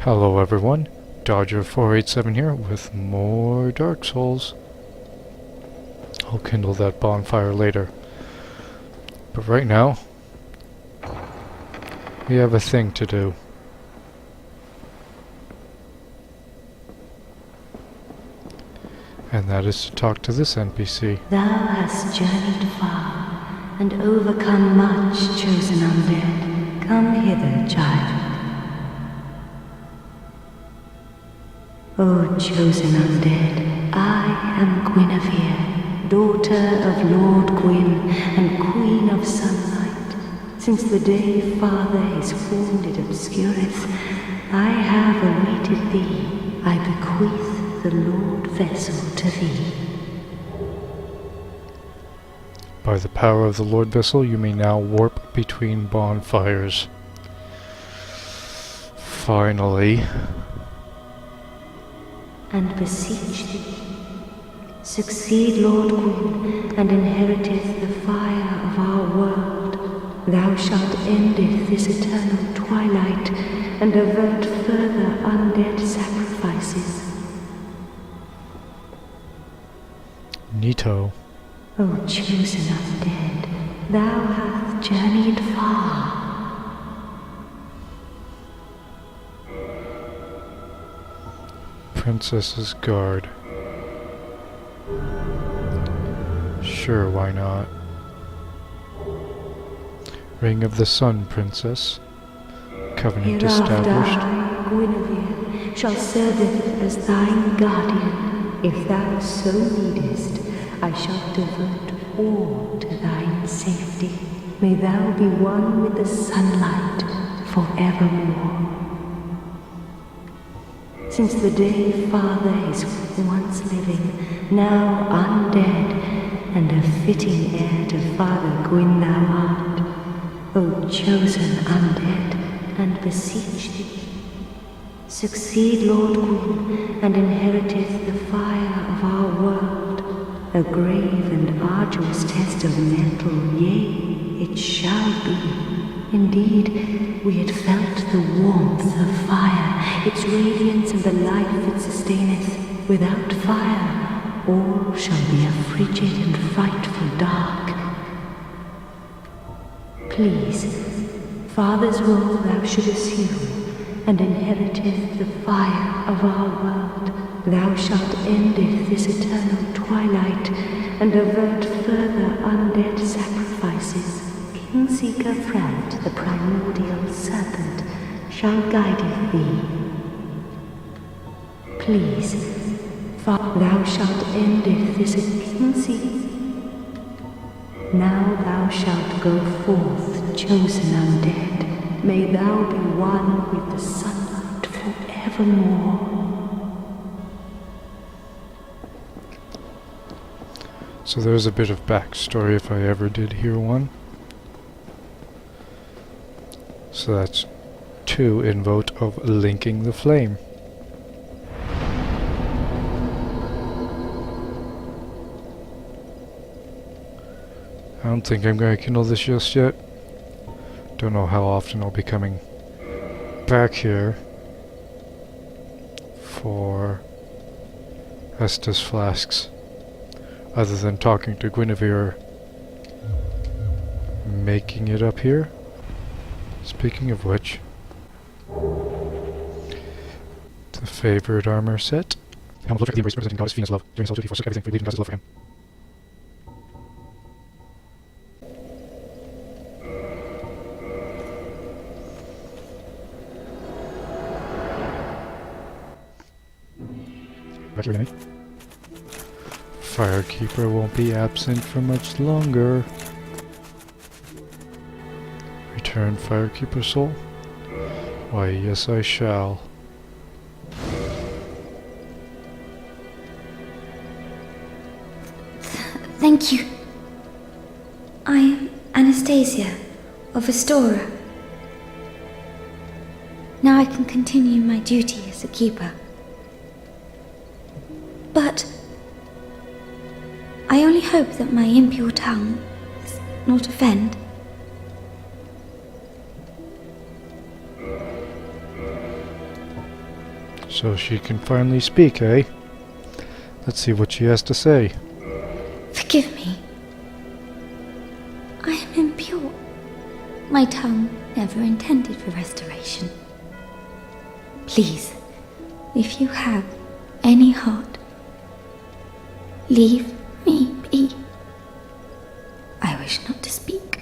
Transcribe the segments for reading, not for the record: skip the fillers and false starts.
Hello everyone, Dodger487 here with more Dark Souls. I'll kindle that bonfire later. But right now, we have a thing to do. And that is to talk to this NPC. Thou hast journeyed far, and overcome much, chosen undead. Come hither, child. O chosen undead, I am Guinevere, daughter of Lord Gwyn and Queen of Sunlight. Since the day Father his form did obscureth, I have awaited thee. I bequeath the Lord vessel to thee. By the power of the Lord Vessel, you may now warp between bonfires. Finally. And beseech thee, succeed Lord Gwyn, and inheriteth the fire of our world. Thou shalt endeth this eternal twilight, and avert further undead sacrifices. Neato. O chosen undead, thou hast journeyed far. Princess's Guard. Sure, why not? Ring of the Sun, Princess. Covenant Hereafter established. I, Guinevere, shall serve as thine guardian. If thou so needest, I shall devote all to thine safety. May thou be one with the sunlight forevermore. Since the day Father is once living, now undead, and a fitting heir to Father Gwyn thou art, O chosen undead, and beseech thee, succeed Lord Gwyn, and inheriteth the fire of our world, a grave and arduous test of mental, yea, it shall be. Indeed, we had felt the warmth of fire, its radiance and the life it sustaineth. Without fire, all shall be a frigid and frightful dark. Please, Father's role thou should assume, and inheriteth the fire of our world. Thou shalt endeth this eternal twilight, and avert further undead sacrifices. Kingseeker Frant, the primordial serpent, shall guide thee. Please, thou shalt endeth this Kingseeker. Now thou shalt go forth, chosen undead. May thou be one with the sunlight forevermore. So there's a bit of backstory if I ever did hear one. So that's 2 in vote of linking the flame. I don't think I'm going to kindle this just yet. Don't know how often I'll be coming back here for Estus flasks, other than talking to Guinevere, making it up here. Speaking of which, the favored armor set. Helmet look at the embrace representing Goddess Venus' love. During his 2d4 everything for believing Goddess' love for him. Back here, enemy. Firekeeper won't be absent for much longer. Return Firekeeper soul? Why, yes I shall. Thank you. I am Anastasia of Astora. Now I can continue my duty as a keeper. But I only hope that my impure tongue does not offend. So she can finally speak, eh? Let's see what she has to say. Forgive me. I am impure. My tongue never intended for restoration. Please, if you have any heart, leave me be. I wish not to speak.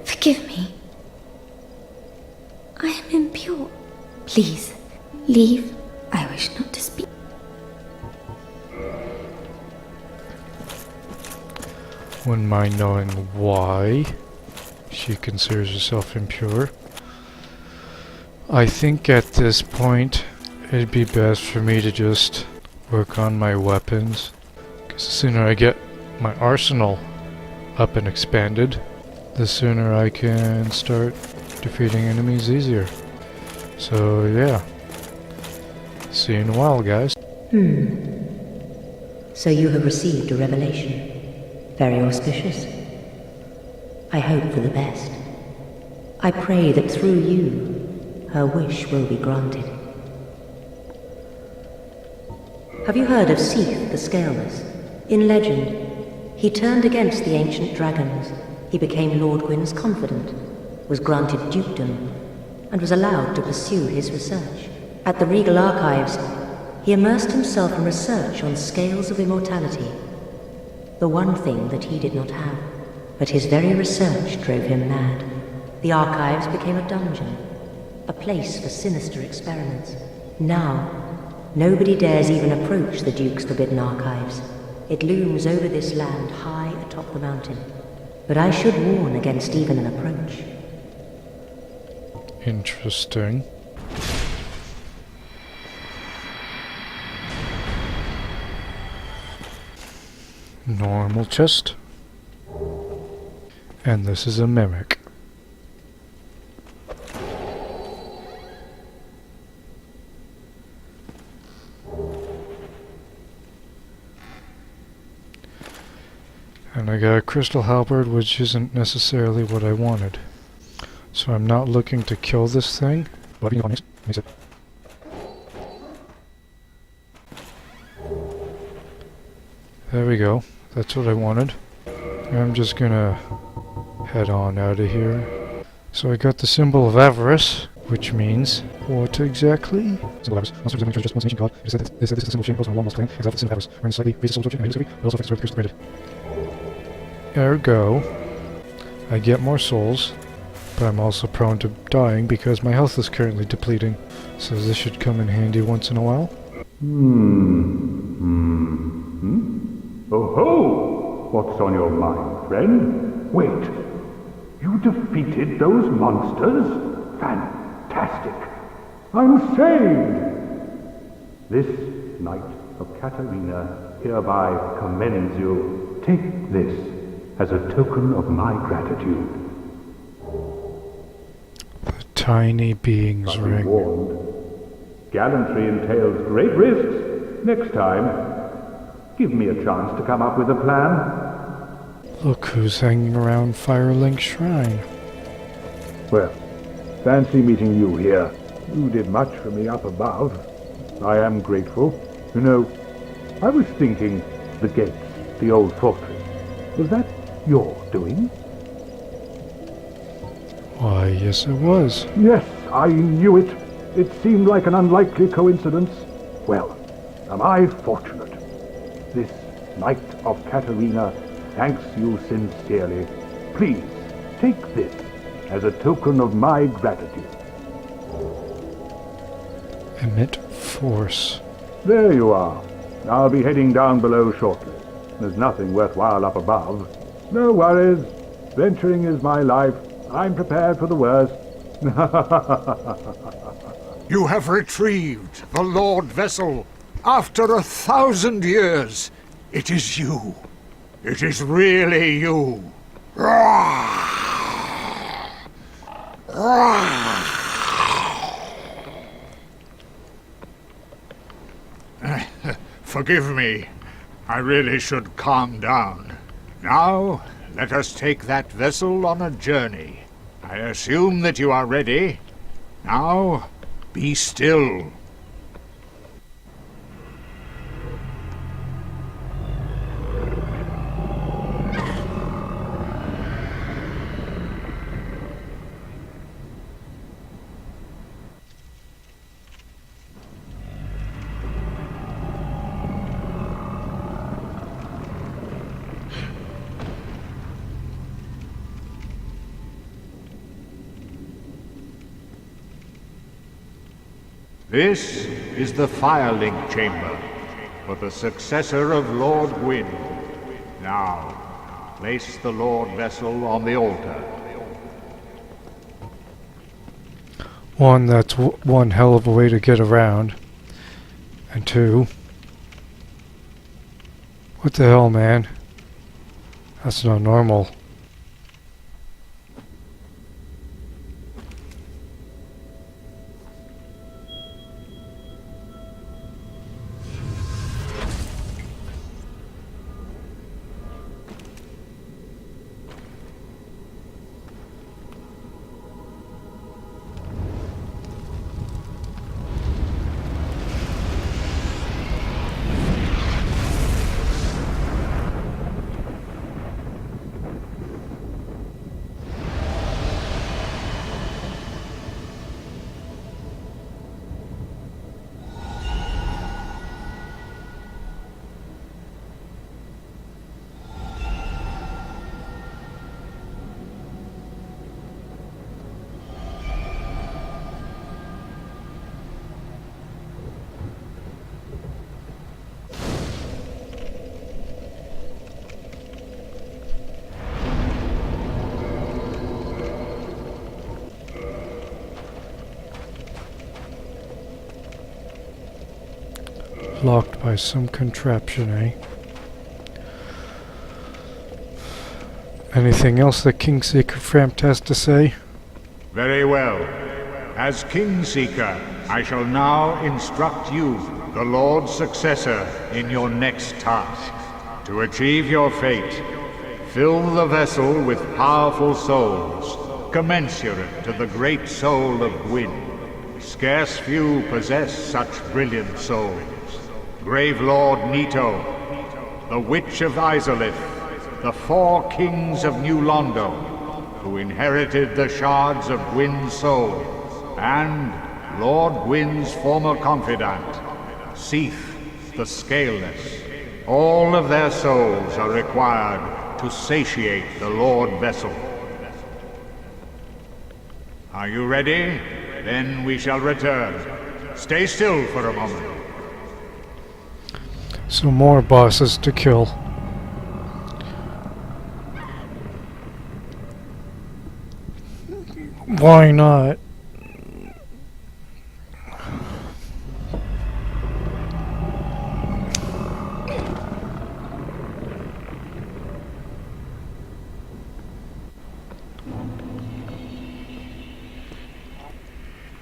Forgive me. I am impure. Please, leave. I wish not to speak. Wouldn't mind knowing why she considers herself impure. I think at this point it'd be best for me to just work on my weapons, because the sooner I get my arsenal up and expanded, the sooner I can start defeating enemies easier. So yeah, see you in a while, guys. So you have received a revelation. Very auspicious. I hope for the best. I pray that through you, her wish will be granted. Have you heard of Seath the Scaleless? In legend, he turned against the ancient dragons. He became Lord Gwyn's confidant, was granted dukedom, and was allowed to pursue his research. At the Regal Archives, he immersed himself in research on scales of immortality, the one thing that he did not have. But his very research drove him mad. The archives became a dungeon, a place for sinister experiments. Now, nobody dares even approach the Duke's forbidden archives. It looms over this land high atop the mountain. But I should warn against even an approach. Interesting. Normal chest. And this is a mimic. And I got a crystal halberd, which isn't necessarily what I wanted. So I'm not looking to kill this thing. There we go. That's what I wanted. I'm just gonna head on out of here. So I got the symbol of avarice, which means what exactly? Symbol of avarice. Monsters of just one ancient god. They said this is the symbol of shame, goes on a long-lost claim. Exile the symbol of avarice. When slightly raises soul torture and history, but also affects the curse granted. Ergo, I get more souls, but I'm also prone to dying because my health is currently depleting. So this should come in handy once in a while. Oh ho! What's on your mind, friend? Wait. You defeated those monsters? Fantastic! I'm saved! This Knight of Katarina hereby commends you. Take this as a token of my gratitude. The tiny being's But be ring. warned, gallantry entails great risks. Next time, give me a chance to come up with a plan. Look who's hanging around Firelink Shrine. Well, fancy meeting you here. You did much for me up above. I am grateful. You know, I was thinking the gates, the old fortress. Was that your doing? Why, yes it was. Yes, I knew it. It seemed like an unlikely coincidence. Well, am I fortunate? This Knight of Katarina thanks you sincerely. Please, take this as a token of my gratitude. Emit force. There you are. I'll be heading down below shortly. There's nothing worthwhile up above. No worries. Venturing is my life. I'm prepared for the worst. You have retrieved the Lord Vessel. After 1,000 years, it is you. It is really you. Forgive me. I really should calm down. Now, let us take that vessel on a journey. I assume that you are ready. Now, be still. This is the firelink chamber for the successor of Lord Gwyn. Now, place the Lord Vessel on the altar. One, that's one hell of a way to get around. And two, what the hell, man? That's not normal. Locked by some contraption, eh? Anything else that Kingseeker Frampt has to say? Very well. As Kingseeker, I shall now instruct you, the Lord's successor, in your next task. To achieve your fate, fill the vessel with powerful souls, commensurate to the great soul of Gwyn. Scarce few possess such brilliant souls. Grave Lord Nito, the Witch of Izalith, the 4 kings of New Londo, who inherited the shards of Gwyn's soul, and Lord Gwyn's former confidant, Seath the Scaleless. All of their souls are required to satiate the Lord Vessel. Are you ready? Then we shall return. Stay still for a moment. So more bosses to kill. Why not?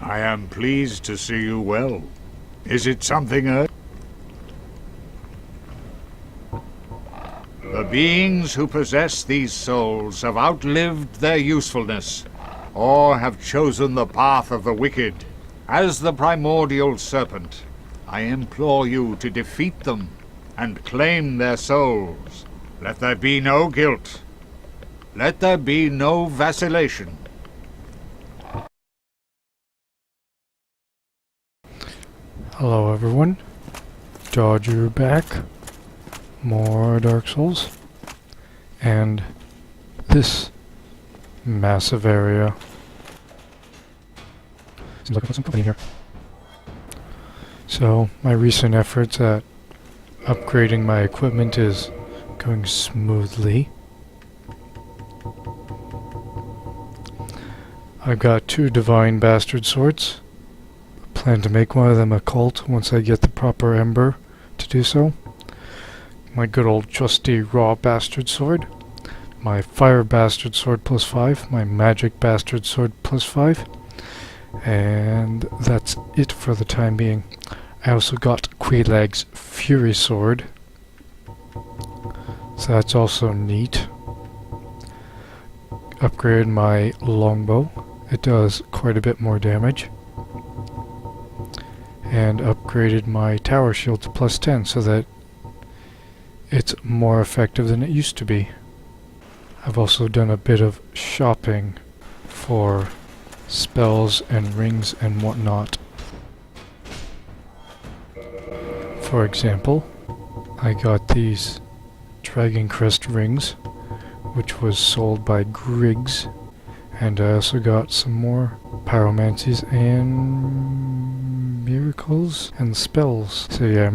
I am pleased to see you well. Is it something urgent? The beings who possess these souls have outlived their usefulness, or have chosen the path of the wicked. As the primordial serpent, I implore you to defeat them and claim their souls. Let there be no guilt. Let there be no vacillation. Hello everyone, Dodger back, more Dark Souls, and this massive area. Seems like I put some company in here. So, my recent efforts at upgrading my equipment is going smoothly. I've got 2 Divine Bastard Swords. Plan to make one of them a cult once I get the proper ember to do so. My good old trusty raw bastard sword. My fire bastard sword +5. My magic bastard sword +5. And that's it for the time being. I also got Quelaag's Fury Sword. So that's also neat. Upgraded my longbow. it does quite a bit more damage. And upgraded my tower shield to +10 so that it's more effective than it used to be. I've also done a bit of shopping for spells and rings and whatnot. For example, I got these Dragon Crest rings, which was sold by Griggs, and I also got some more pyromancies and miracles and spells. So yeah,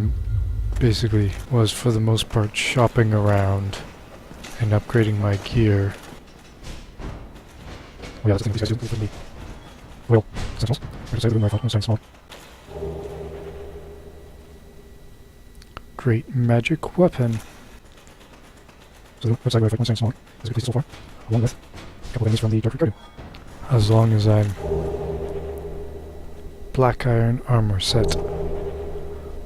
basically was for the most part shopping around and upgrading my gear. Oh yeah, that's the thing these guys do for me. Well, sentinels. I can say they're my fault, I'm saying small. Great magic weapon. So the website where I fight 1 saying small is complete so far, along with a couple of enemies from the Dark Guardian. As long as I'm black iron armor set,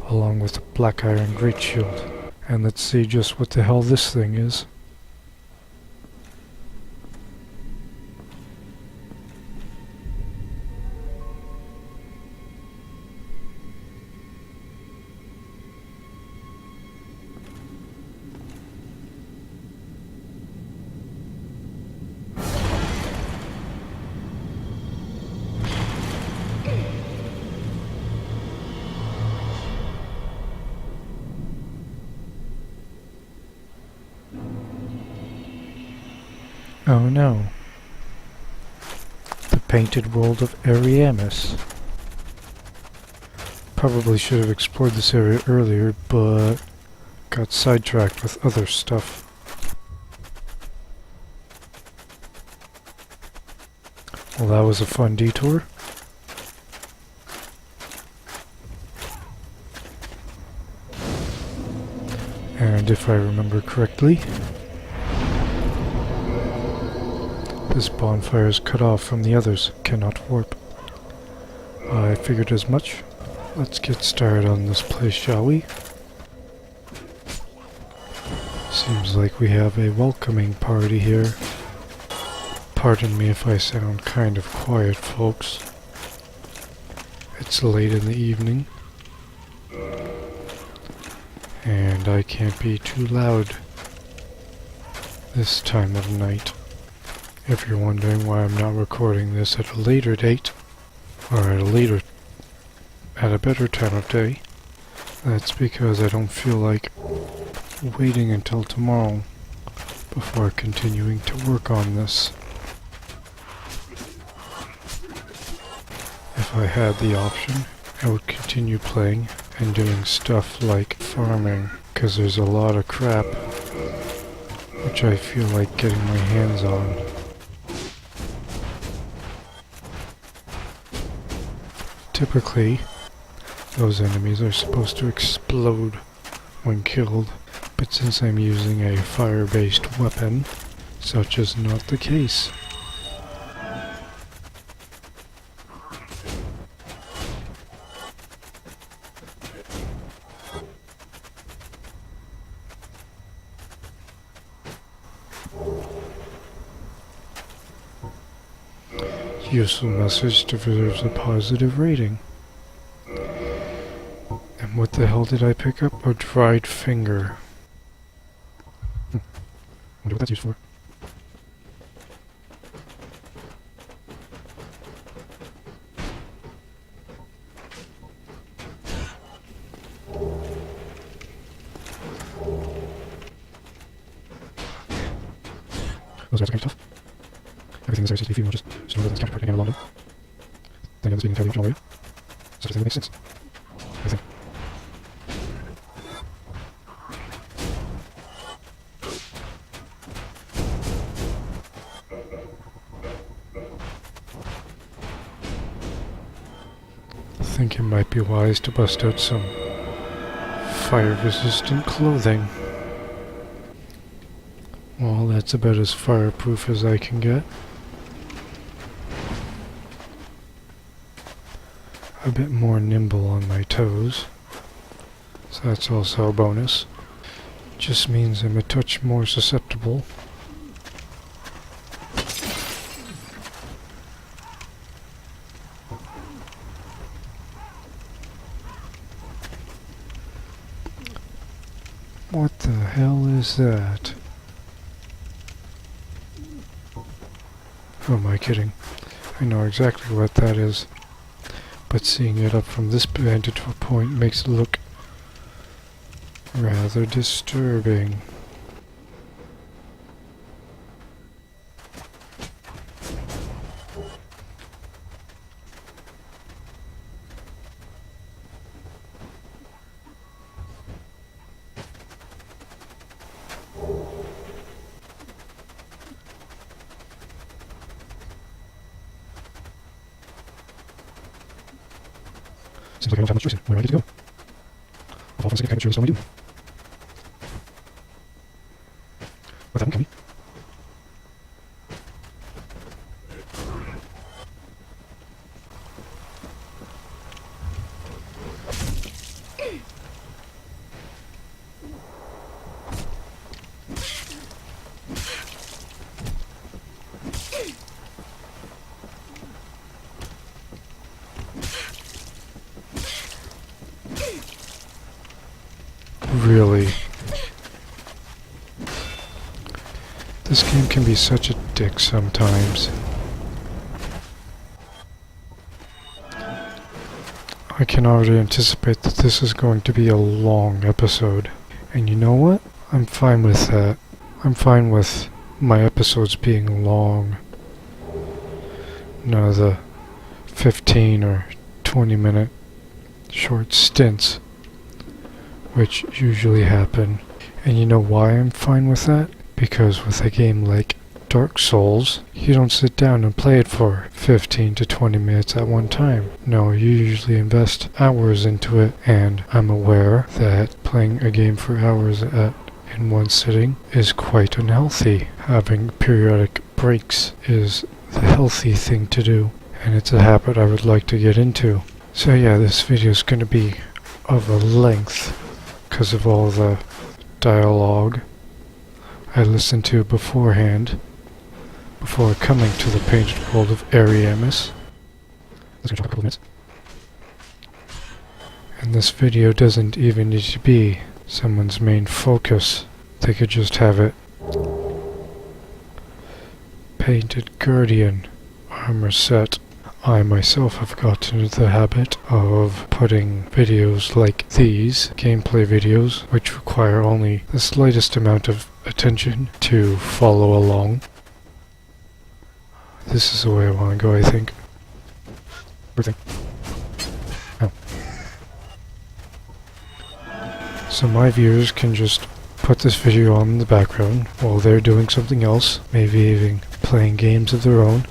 along with black iron great shield. And let's see just what the hell this thing is. Oh no. The painted world of Ariamis. Probably should have explored this area earlier, but got sidetracked with other stuff. Well, that was a fun detour. And if I remember correctly, this bonfire is cut off from the others, cannot warp. I figured as much. Let's get started on this place, shall we? Seems like we have a welcoming party here. Pardon me if I sound kind of quiet, folks. It's late in the evening, and I can't be too loud this time of night. If you're wondering why I'm not recording this at a later date, or at a better time of day, that's because I don't feel like waiting until tomorrow before continuing to work on this. If I had the option, I would continue playing and doing stuff like farming, because there's a lot of crap which I feel like getting my hands on. Typically, those enemies are supposed to explode when killed, but since I'm using a fire-based weapon, such is not the case. Useful message deserves a positive rating. And what the hell did I pick up? A dried finger. Wonder what that's used for. Those guys are kind of tough. Everything necessary to be female, just know that it's counterpart again along them. Then again, this being entirely optional already. Such a thing that makes sense. I think. I think it might be wise to bust out some fire-resistant clothing. Well, that's about as fireproof as I can get. A bit more nimble on my toes, so that's also a bonus. Just means I'm a touch more susceptible What the hell is that? Who am I kidding? I know exactly what that is. But seeing it up from this vantage point makes it look rather disturbing. Seems like I don't have much choice. Where do I get to go? Of all things, I kind of sure this is what I do. What's happening, Kenny? Really? This game can be such a dick sometimes. I can already anticipate that this is going to be a long episode. And you know what? I'm fine with that. I'm fine with my episodes being long. None of the 15 or 20-minute short stints, which usually happen. And you know why I'm fine with that? Because with a game like Dark Souls, you don't sit down and play it for 15 to 20 minutes at one time. No, you usually invest hours into it, and I'm aware that playing a game for hours in one sitting is quite unhealthy. Having periodic breaks is the healthy thing to do, and it's a habit I would like to get into. So yeah, this video is going to be of a length because of all the dialogue I listened to beforehand before coming to the painted world of Ariamis. That's gonna take a couple of minutes. And this video doesn't even need to be someone's main focus. They could just have it painted Guardian armor set. I myself have gotten into the habit of putting videos like these, gameplay videos, which require only the slightest amount of attention to follow along. This is the way I want to go, I think. Everything. Oh. So my viewers can just put this video on in the background while they're doing something else, maybe even playing games of their own.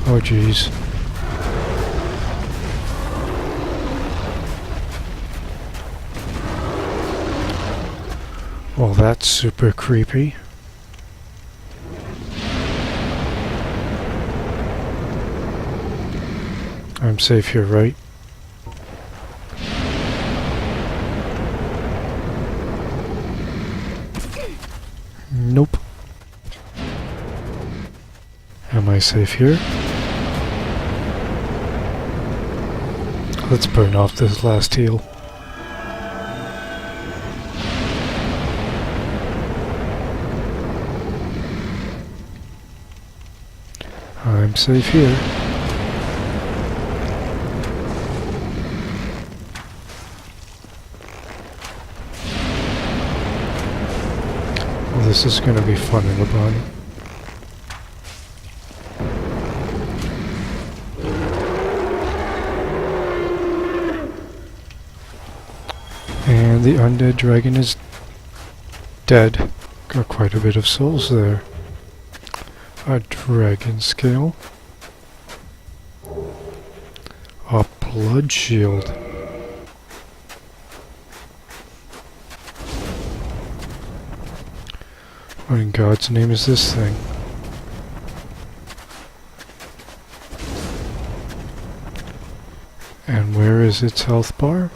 Oh jeez. Well, that's super creepy. I'm safe here, right? Nope. Am I safe here? Let's burn off this last heal. I'm safe here. Well, this is gonna be fun in a bun. And the undead dragon is dead. Got quite a bit of souls there. A dragon scale. A blood shield. What in God's name is this thing? And where is its health bar?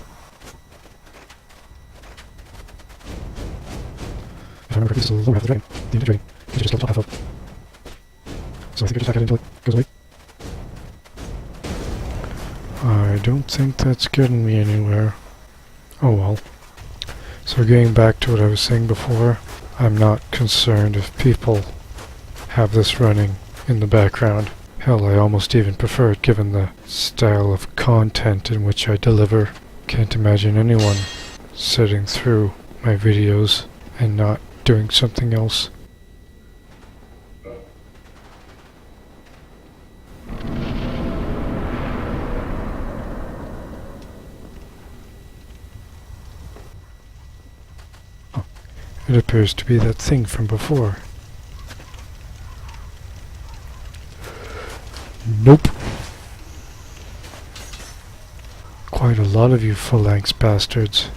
If I remember, this is the lower half of the dragon. The undead dragon. It's just the top half up. So I think I just hack it until it goes away. I don't think that's getting me anywhere. Oh well. So getting back to what I was saying before, I'm not concerned if people have this running in the background. Hell, I almost even prefer it given the style of content in which I deliver. Can't imagine anyone sitting through my videos and not doing something else. Oh, it appears to be that thing from before. Nope. Quite a lot of you phalanx bastards.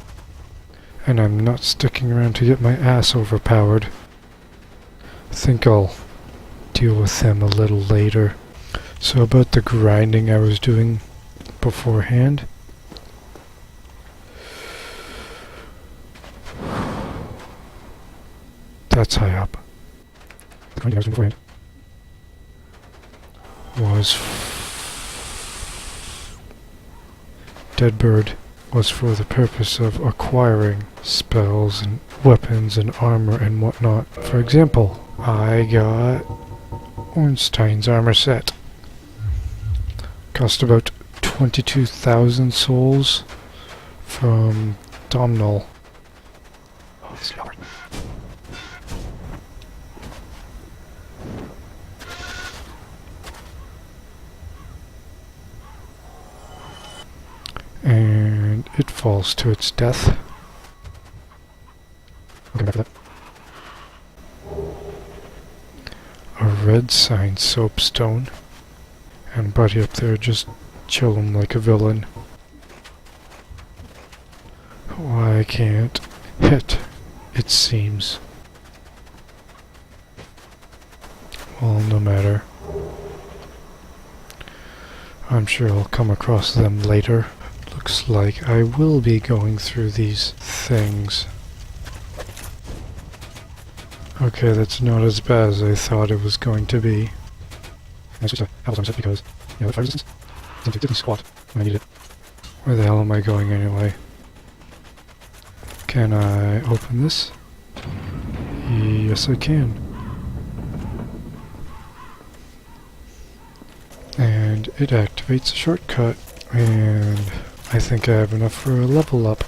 And I'm not sticking around to get my ass overpowered. I think I'll deal with them a little later. So about the grinding I was doing beforehand. That's high up. The grinding I was doing beforehand was Deadbird was for the purpose of acquiring spells and weapons and armor and whatnot. For example, I got Ornstein's armor set. Cost about 22,000 souls from Domhnall. Oh, this is Robert. And it falls to its death. I'll come back to that. A red sign soapstone. And Buddy up there just chilling like a villain. Why I can't hit, it seems. Well, no matter. I'm sure I'll come across them later. Looks like I will be going through these things. Okay, that's not as bad as I thought it was going to be. I switched to Apple's armor set because, you know, the fire resistance didn't squat when I needed it. Where the hell am I going anyway? Can I open this? Yes, I can. And it activates a shortcut. And I think I have enough for a level up.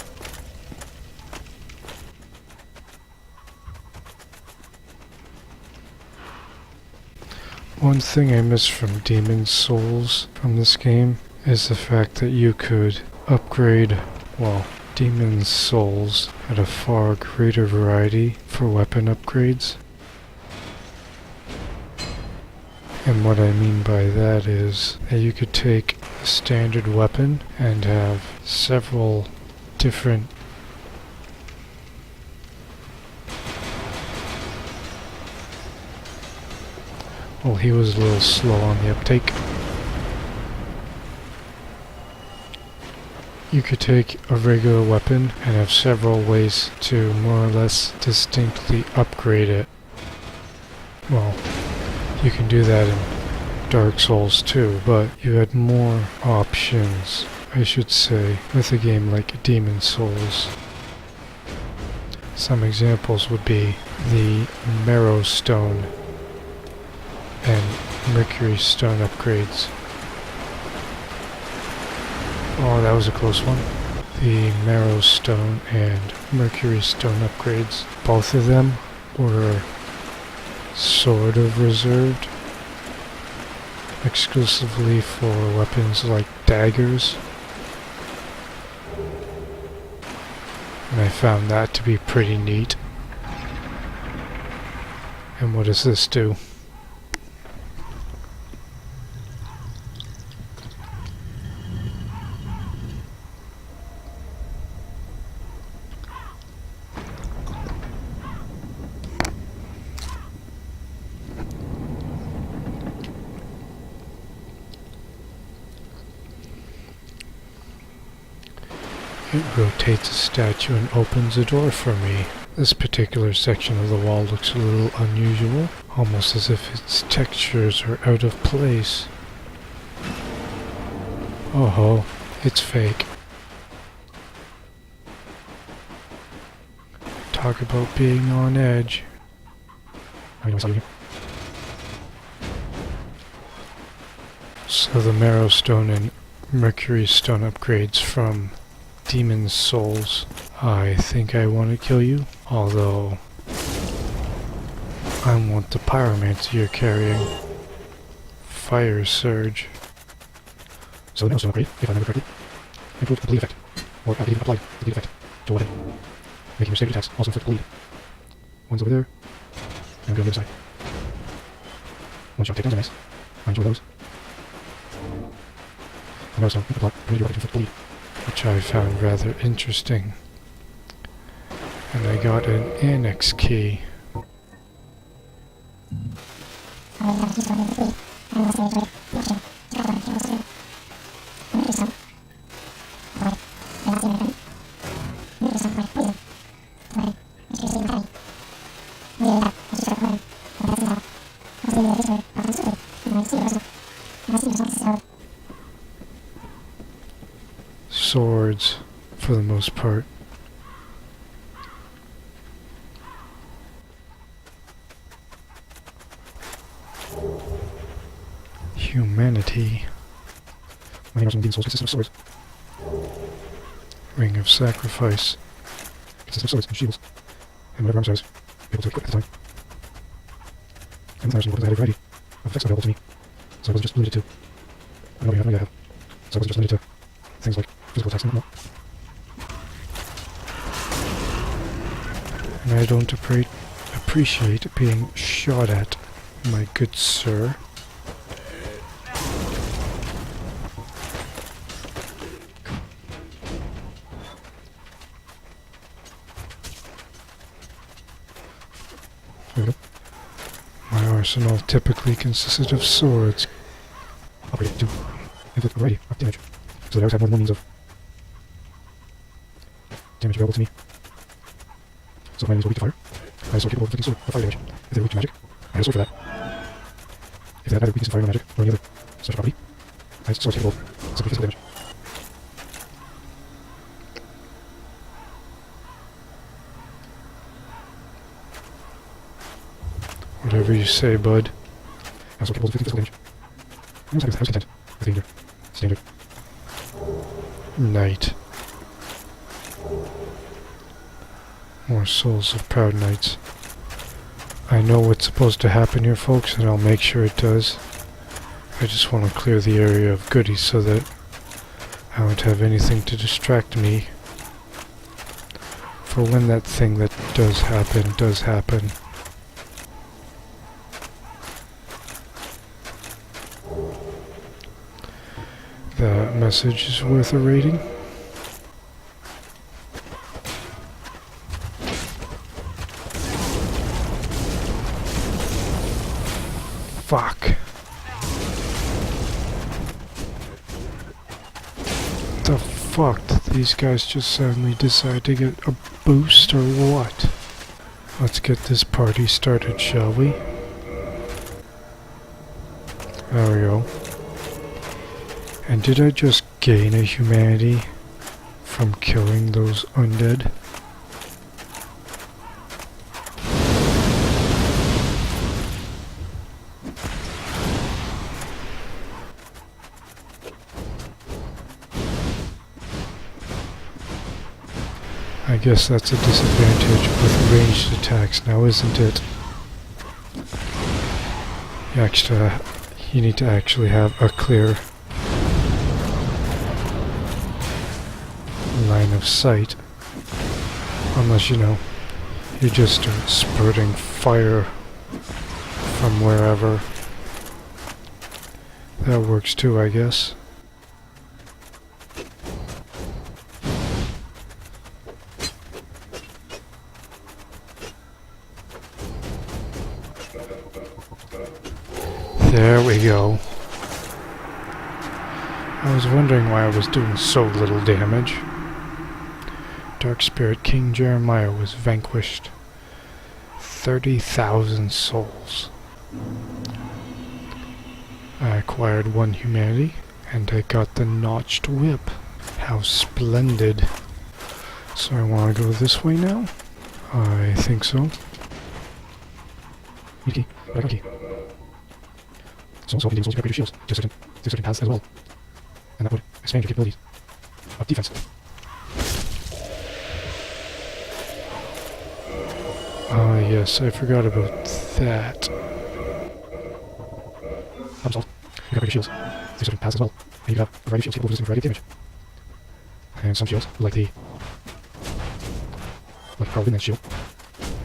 One thing I miss from Demon Souls from this game is the fact that you could upgrade, well, Demon Souls had a far greater variety for weapon upgrades. And what I mean by that is that you could take a standard weapon and have several different well, he was a little slow on the uptake. You could take a regular weapon and have several ways to more or less distinctly upgrade it. Well, you can do that in Dark Souls too, but you had more options, I should say, with a game like Demon Souls. Some examples would be the Marrow Stone and Mercury Stone upgrades. Oh, that was a close one. The Marrow Stone and Mercury Stone upgrades, both of them were sort of reserved exclusively for weapons like daggers. And I found that to be pretty neat. And what does this do? It rotates a statue and opens a door for me. This particular section of the wall looks a little unusual, almost as if its textures are out of place. Oh ho, it's fake. Talk about being on edge. So the Marrow Stone and Mercury Stone upgrades from Demon Souls. I think I want to kill you, although I want the Pyromancer you're carrying. Fire Surge. So the Marrow Stone upgrade, if I remember correctly, improved the bleed effect, or I believe applied the bleed effect to a weapon, making your saved attacks also inflict bleed. One's over there, and go on the other side. One shot takedowns are nice. I enjoy those. The Marrow Stone, apply, permitted your weapon to inflict bleed, which I found rather interesting. And I got an annex key. Swords, for the most part. Humanity. My name is Demon Souls consists of swords. Ring of Sacrifice consists of swords and shields, and whatever arms I was able to equip at the time. And the Marrow Stone had a variety of effects available to me, so I wasn't just limited to. I know you have, so I wasn't just limited to things like physical attacks and whatnot. And I don't appreciate being shot at, my good sir. There we go. My arsenal typically consisted of swords, upgraded to inflict a variety of damage, so that I always have more than one means of damage available to me. So if my enemies were weak to fire, I had a sword capable of inflicting fire damage. If they were weak to magic, I had a sword for that. If they had either weakness in fire or magic, or any other special property, I had swords capable of simply physical damage. Whatever you say, bud. I was capable of inflicting physical damage. I was content with danger. Standard. Knight. More souls of proud knights. I know what's supposed to happen here, folks, and I'll make sure it does. I just want to clear the area of goodies so that I won't have anything to distract me for when that thing that does happen. That message is worth a rating. Fuck. The fuck did these guys just suddenly decide to get a boost or what? Let's get this party started, shall we? There we go. And did I just gain a humanity from killing those undead? I guess that's a disadvantage with ranged attacks now, isn't it? You need to actually have a clear line of sight. Unless, you just start spurting fire from wherever. That works too, I guess. There we go. I was wondering why I was doing so little damage. Dark Spirit King Jeremiah was vanquished. 30,000 souls. I acquired 1 humanity And I got the notched whip. How splendid. So I want to go this way now? I think so. Key. I got a key. So also, you can upgrade your shields to certain paths as well. And that would expand your capabilities of defense. Ah, yes, I forgot about that. Problem solved. You can upgrade your shields to certain paths as well. And you can have a variety of shields capable of resisting a variety of damage. And some shields, like the Power Windman shield,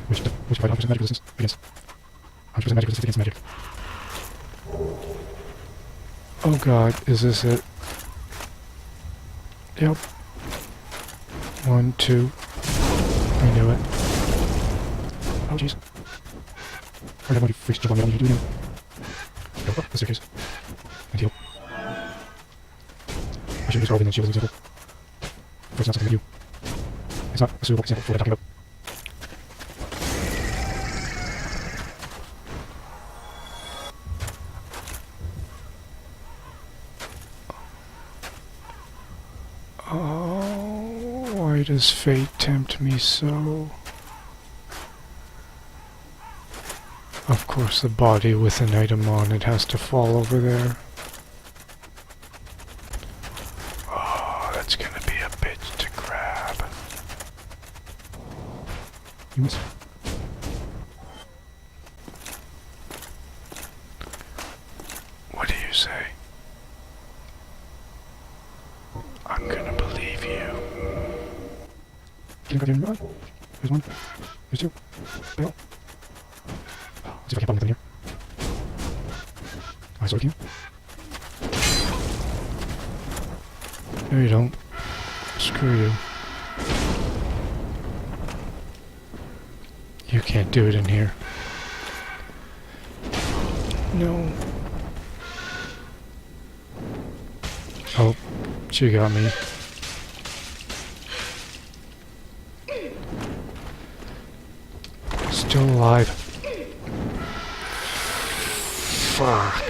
which provide 100% magic resistance against 100% magic resistance against magic. Oh god, is this it? Yep. 1, 2. I knew it. Oh jeez. I have one freaks jump on me, I don't need to do anything. Go up the staircase. And heal. I should use Power Windman shield as an example. But it's not something I do. It's not a suitable example for what I'm talking about. Oh, why does fate tempt me so? Of course, the body with an item on it has to fall over there. Oh, that's gonna be a bitch to grab. You miss. What do you say? I'm gonna believe you. Get him right there. There's one. There's two. Bail. See if I can't bump anything here. I sort of can. No, you don't. Screw you. You can't do it in here. No. Oh, she got me. Still alive. Fuck.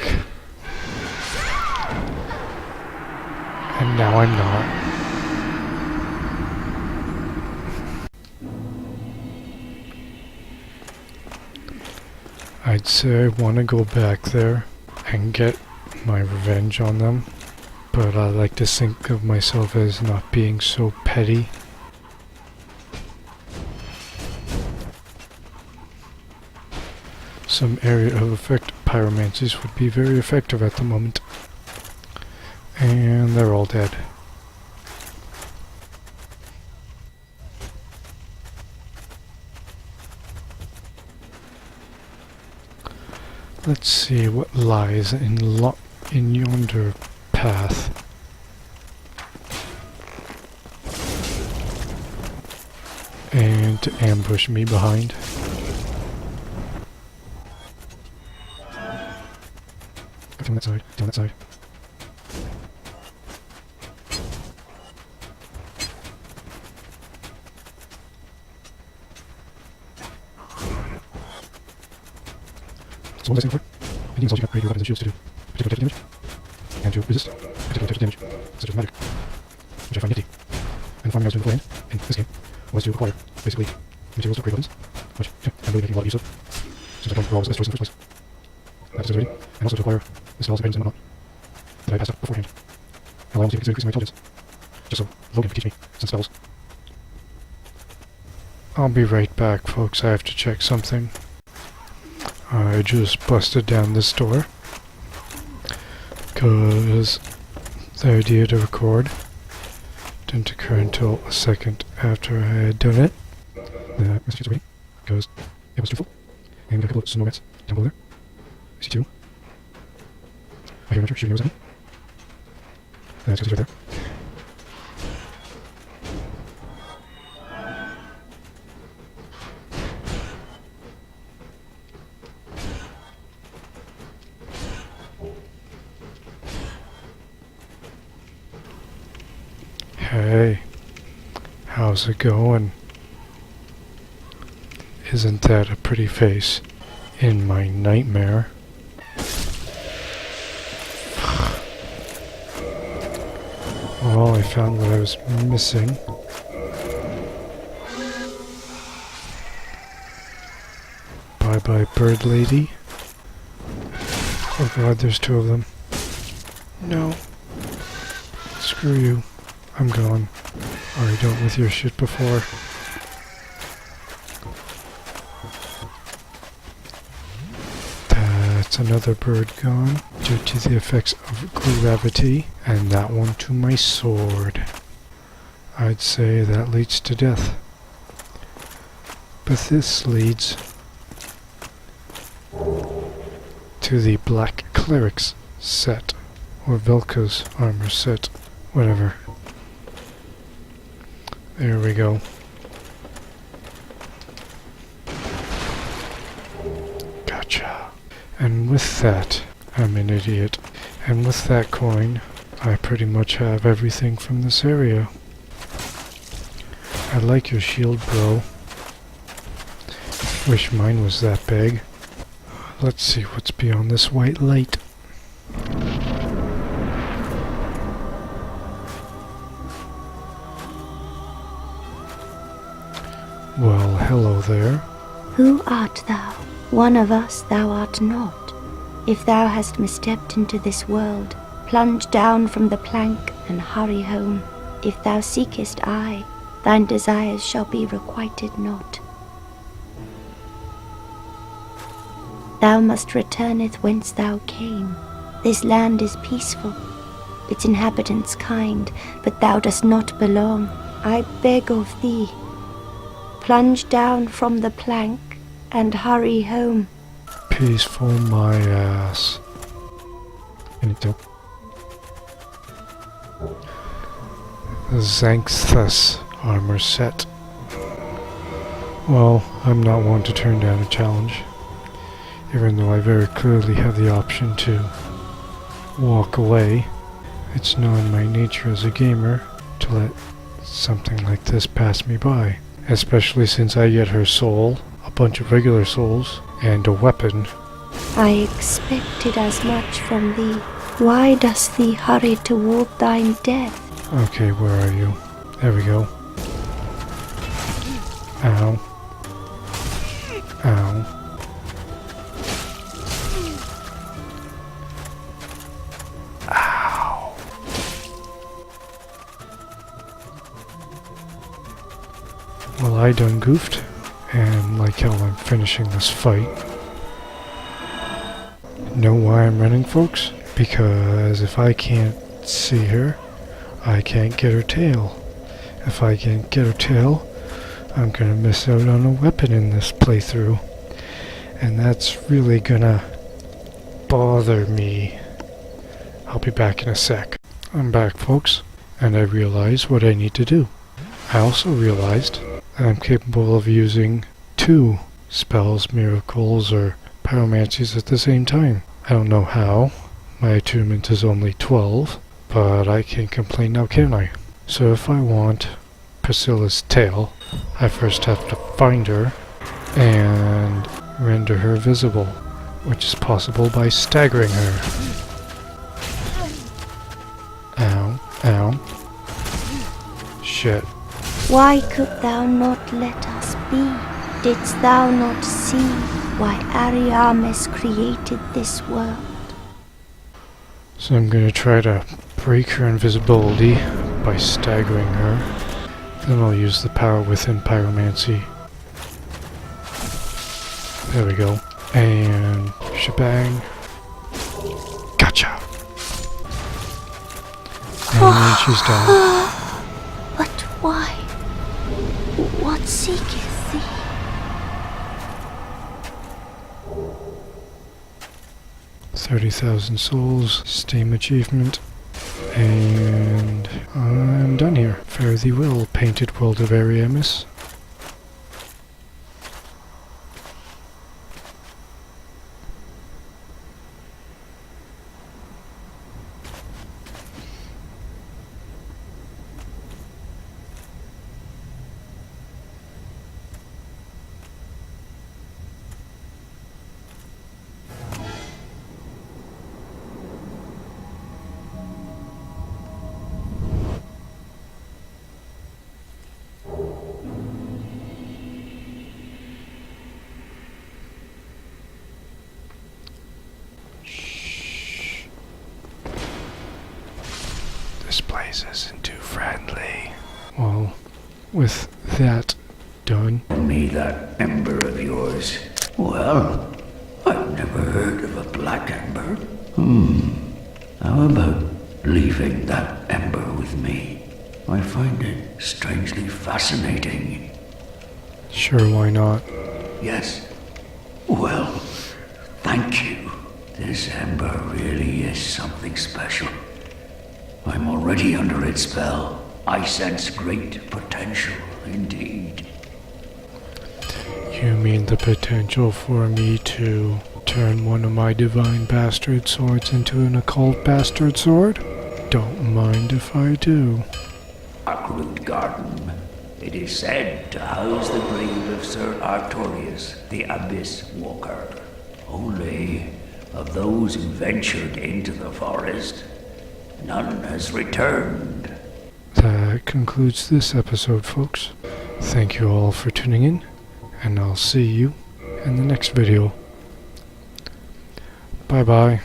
And now I'm not. I'd say I want to go back there and get my revenge on them, but I like to think of myself as not being so petty. Some area of effect pyromancies would be very effective at the moment. And they're all dead. Let's see what lies in yonder path. And to ambush me behind. Down that side, down that side. So what was I saying before? Any insult you can upgrade your weapons and shields to do particular types of damage, and to resist particular types of damage, such as magic, which I find nifty. And the farming I was doing beforehand, in this game, was to acquire, basically, materials to upgrade weapons, which I'm really making a lot of use of, since I don't recall this choice in the first place. That is already, and also to acquire the spells and items and whatnot that I passed up beforehand. I'll also consider increasing my intelligence, just so Logan can teach me some spells. I'll be right back, folks. I have to check something. I just busted down this door because the idea to record didn't occur until a second after I had done it. The messages are waiting because it was too full. And we got a couple of snow rats down below there. I see two. I hear another shooting arrows at me. That's because he's right there. Hey, how's it going? Isn't that a pretty face in my nightmare? I found what I was missing. Bye-bye, bird lady. Oh god, there's two of them. No. Screw you. I'm gone. Already dealt with your shit before. That's another bird gone due to the effects of gravity, and that one to my sword. I'd say that leads to death. But this leads to the Black Cleric's set, or Velka's armor set, whatever. There we go. Gotcha. And with that, I'm an idiot. And with that coin, I pretty much have everything from this area. I like your shield, bro. Wish mine was that big. Let's see what's beyond this white light. Well, hello there. Who art thou? One of us thou art not. If thou hast misstepped into this world, plunge down from the plank and hurry home. If thou seekest I, thine desires shall be requited not. Thou must returneth whence thou came. This land is peaceful, its inhabitants kind, but thou dost not belong. I beg of thee, plunge down from the plank and hurry home. Peaceful my ass. Finito. Xanthus armor set. Well, I'm not one to turn down a challenge, even though I very clearly have the option to walk away. It's not in my nature as a gamer to let something like this pass me by, especially since I get her soul, a bunch of regular souls, and a weapon. I expected as much from thee. Why dost thee hurry toward thine death? Okay, where are you? There we go. Ow. Ow. Ow. Well, I done goofed, and like how I'm finishing this fight. Know why I'm running, folks? Because if I can't see her, I can't get her tail. If I can't get her tail, I'm gonna miss out on a weapon in this playthrough. And that's really gonna bother me. I'll be back in a sec. I'm back, folks, and I realized what I need to do. I also realized that I'm capable of using 2 spells, miracles, or pyromancies at the same time. I don't know how. My attunement is only 12, but I can't complain now, can I? So if I want Priscilla's tail, I first have to find her and render her visible, which is possible by staggering her. Ow, ow. Shit. Why could thou not let us be? Didst thou not see why Ariamis created this world? So I'm gonna try to break her invisibility by staggering her. Then I'll use the power within pyromancy. There we go. And shebang. Gotcha! And she's down. But why? What seeketh thee? $30,000 souls, Steam achievement, and I'm done here. Fare thee well, painted world of Ariamis. noise isn't too friendly. Well, with that done, Me that ember of yours. Well, I've never heard of a black ember. How about leaving that ember with me? I find it strangely fascinating. sure, why not? Yes. Well, thank you. This ember really is something special. I'm already under its spell. I sense great potential indeed. You mean the potential for me to turn one of my divine bastard swords into an occult bastard sword? Don't mind if I do. Darkroot Garden. It is said to house the grave of Sir Artorius, the Abyss Walker. Only, of those who ventured into the forest, none has returned. That concludes this episode, folks. Thank you all for tuning in, and I'll see you in the next video. Bye bye.